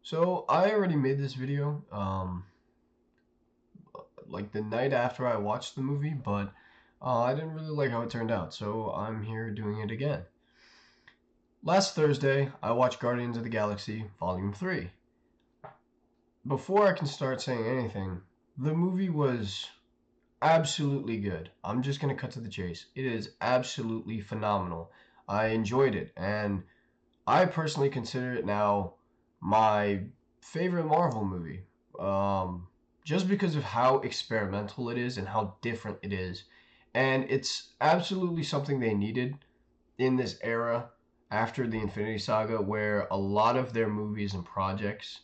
So I already made this video, like the night after I watched the movie, but I didn't really like how it turned out, so I'm here doing it again. Last Thursday, I watched Guardians of the Galaxy Volume 3. Before I can start saying anything, the movie was absolutely good. I'm just gonna cut to the chase. It is absolutely phenomenal. I enjoyed it, and I personally consider it now my favorite Marvel movie. Um, just because of how experimental it is and how different it is. And it's absolutely something they needed in this era after the Infinity Saga, where a lot of their movies and projects,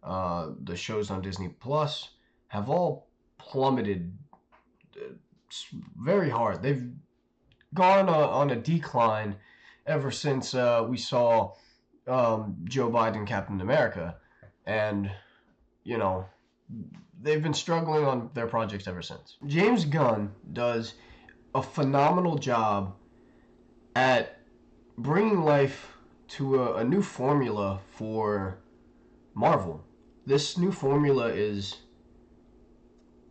the shows on Disney Plus, have all plummeted uh, very hard. They've gone on a decline ever since we saw Joe Biden Captain America, and you know they've been struggling on their projects ever since. James Gunn does a phenomenal job at bringing life to a new formula for Marvel. This new formula is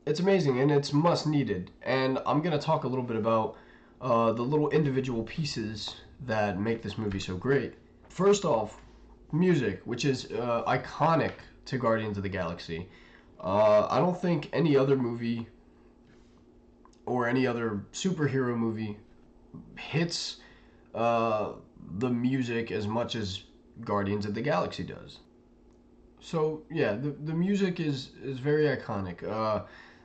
it's amazing and it's much needed. And I'm gonna talk a little bit about the little individual pieces that make this movie so great. First off, music, which is iconic to Guardians of the Galaxy. I don't think any other movie or any other superhero movie hits uh, the music as much as Guardians of the Galaxy does. So yeah, the music is very iconic.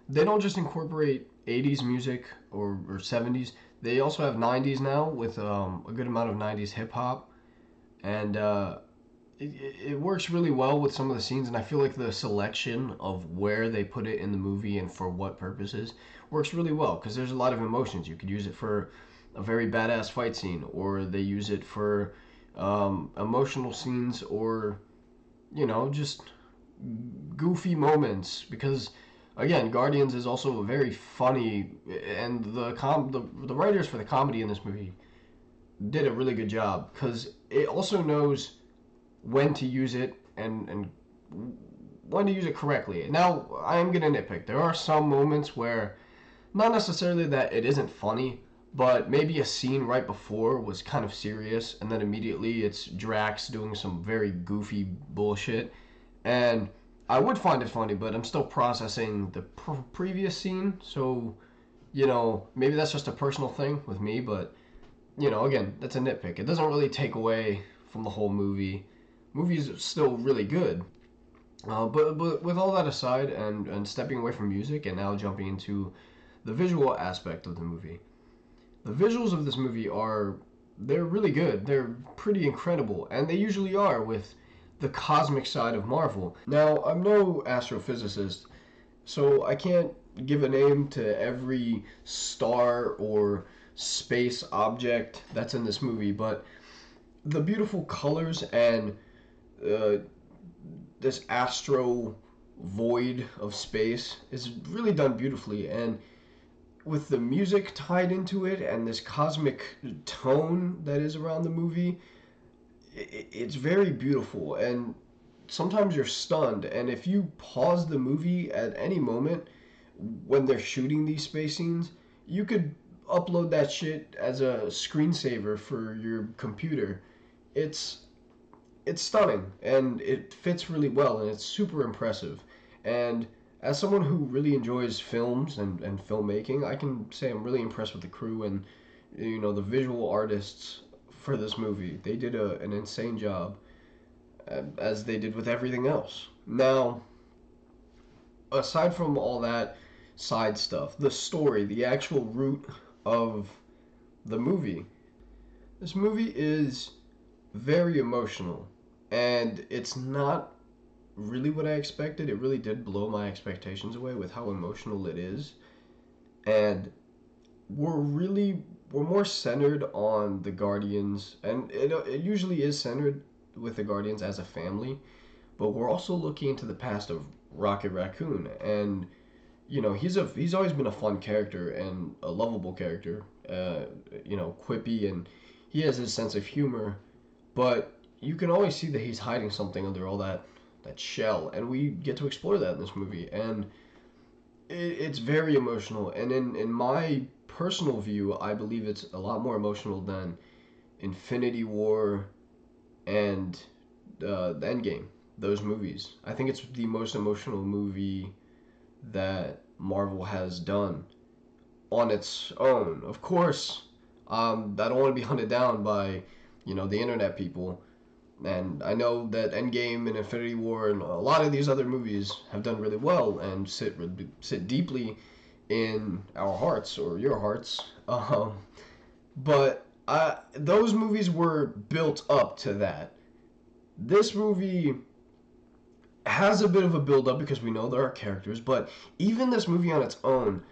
They don't just incorporate 80s music or 70s. They also have 90s now with a good amount of 90s hip hop, and it works really well with some of the scenes. And I feel like the selection of where they put it in the movie and for what purposes works really well because there's a lot of emotions. You could use it for a very badass fight scene, or they use it for emotional scenes, or just goofy moments because again, Guardians is also very funny, and the writers for the comedy in this movie did a really good job because it also knows when to use it and when to use it correctly. Now, I am gonna nitpick. There are some moments where not necessarily that it isn't funny, but maybe a scene right before was kind of serious, and then immediately it's Drax doing some very goofy bullshit, and I would find it funny, but I'm still processing the previous scene. So, maybe that's just a personal thing with me, but, again, that's a nitpick. It doesn't really take away from the whole movie. Movie's still really good. But with all that aside and stepping away from music and now jumping into the visual aspect of the movie, the visuals of this movie they're really good. They're pretty incredible, and they usually are with the cosmic side of Marvel. Now, I'm no astrophysicist, so I can't give a name to every star or space object that's in this movie, but the beautiful colors and uh, this astro void of space is really done beautifully, and with the music tied into it and this cosmic tone that is around the movie, it's very beautiful. And sometimes you're stunned, and if you pause the movie at any moment when they're shooting these space scenes, you could upload that shit as a screensaver for your computer. It's it's stunning, and it fits really well, and it's super impressive. And as someone who really enjoys films and filmmaking, I can say I'm really impressed with the crew and the visual artists for this movie. They did an insane job, as they did with everything else. Now, aside from all that side stuff, the story, the actual root of the movie, this movie is very emotional, and it's not really what I expected. It really did blow my expectations away with how emotional it is. And we're more centered on the Guardians, and it usually is centered with the Guardians as a family, but we're also looking into the past of Rocket Raccoon, and he's always been a fun character and a lovable character, quippy, and he has his sense of humor, but you can always see that he's hiding something under all that that shell, and we get to explore that in this movie, and it's very emotional. And in my personal view, I believe it's a lot more emotional than Infinity War and the Endgame. Those movies. I think it's the most emotional movie that Marvel has done on its own. Of course, I don't want to be hunted down by, the internet people. And I know that Endgame and Infinity War and a lot of these other movies have done really well and sit deeply in our hearts or your hearts. But those movies were built up to that. This movie has a bit of a build up because we know there are characters, but even this movie on its own,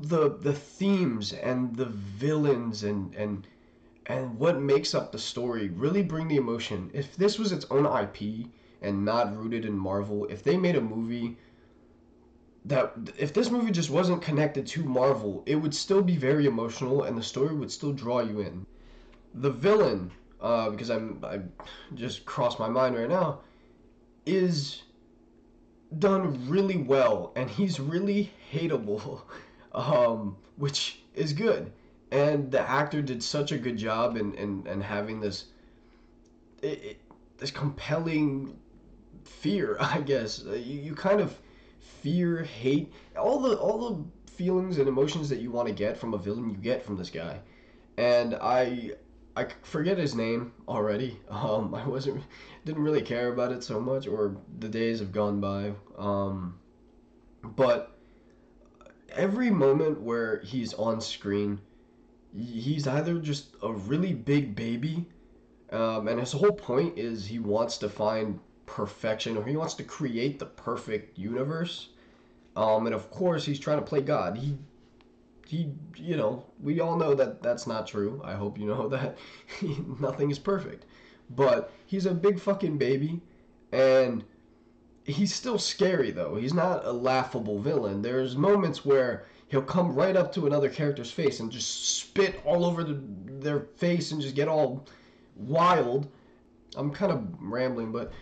the themes and the villains and what makes up the story really bring the emotion. If this was its own IP and not rooted in Marvel, if they made a movie that if this movie just wasn't connected to Marvel, it would still be very emotional and the story would still draw you in. The villain, because I just crossed my mind right now, is done really well, and he's really hateable, which is good. And the actor did such a good job in having this compelling fear, I guess. You kind of fear, hate, all the feelings and emotions that you want to get from a villain, you get from this guy. And I forget his name already. I didn't really care about it so much, or the days have gone by. But every moment where he's on screen, he's either just a really big baby, and his whole point is he wants to find perfection, or he wants to create the perfect universe. And of course, he's trying to play God. We all know that that's not true. I hope you know that nothing is perfect. But he's a big fucking baby, and he's still scary, though. He's not a laughable villain. There's moments where he'll come right up to another character's face and just spit all over their face and just get all wild. I'm kind of rambling, but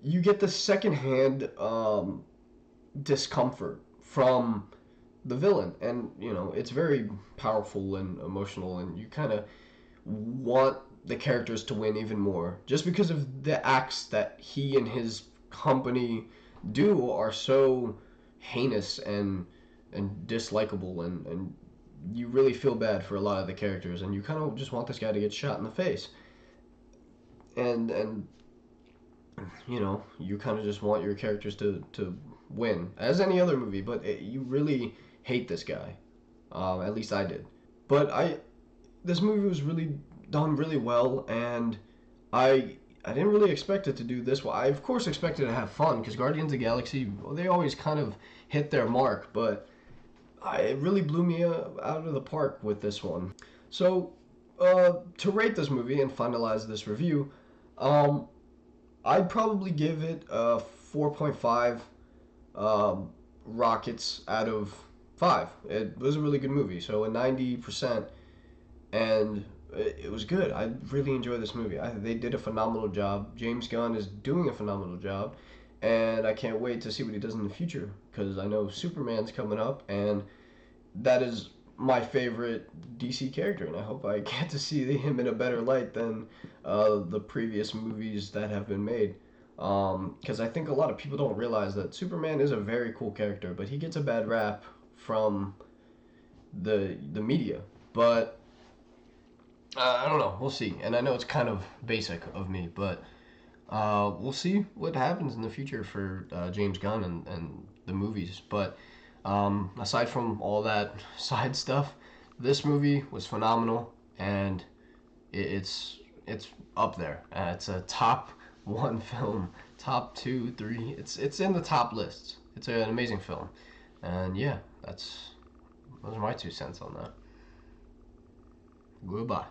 you get the secondhand discomfort from the villain, and it's very powerful and emotional, and you kind of want the characters to win even more just because of the acts that he and his company do are so heinous and dislikable, and you really feel bad for a lot of the characters, and you kind of just want this guy to get shot in the face, and you kind of just want your characters to win, as any other movie, but you really hate this guy. At least I did. But this movie was really done really well, and I didn't really expect it to do this well. I of course expected to have fun because Guardians of the Galaxy, they always kind of hit their mark, but it really blew me out of the park with this one. So to rate this movie and finalize this review, I'd probably give it a 4.5 rockets out of 5. It was a really good movie, so a 90%, and it was good. I really enjoyed this movie. They did a phenomenal job. James Gunn is doing a phenomenal job, and I can't wait to see what he does in the future, because I know Superman's coming up, and that is my favorite DC character, and I hope I get to see him in a better light than the previous movies that have been made. Because I think a lot of people don't realize that Superman is a very cool character, but he gets a bad rap from the media. But I don't know. We'll see. And I know it's kind of basic of me, but we'll see what happens in the future for James Gunn and the movies. But aside from all that side stuff, this movie was phenomenal, and it's up there. It's a top one film, top 2, 3. It's in the top lists. It's an amazing film, and yeah, those are my 2 cents on that. Goodbye.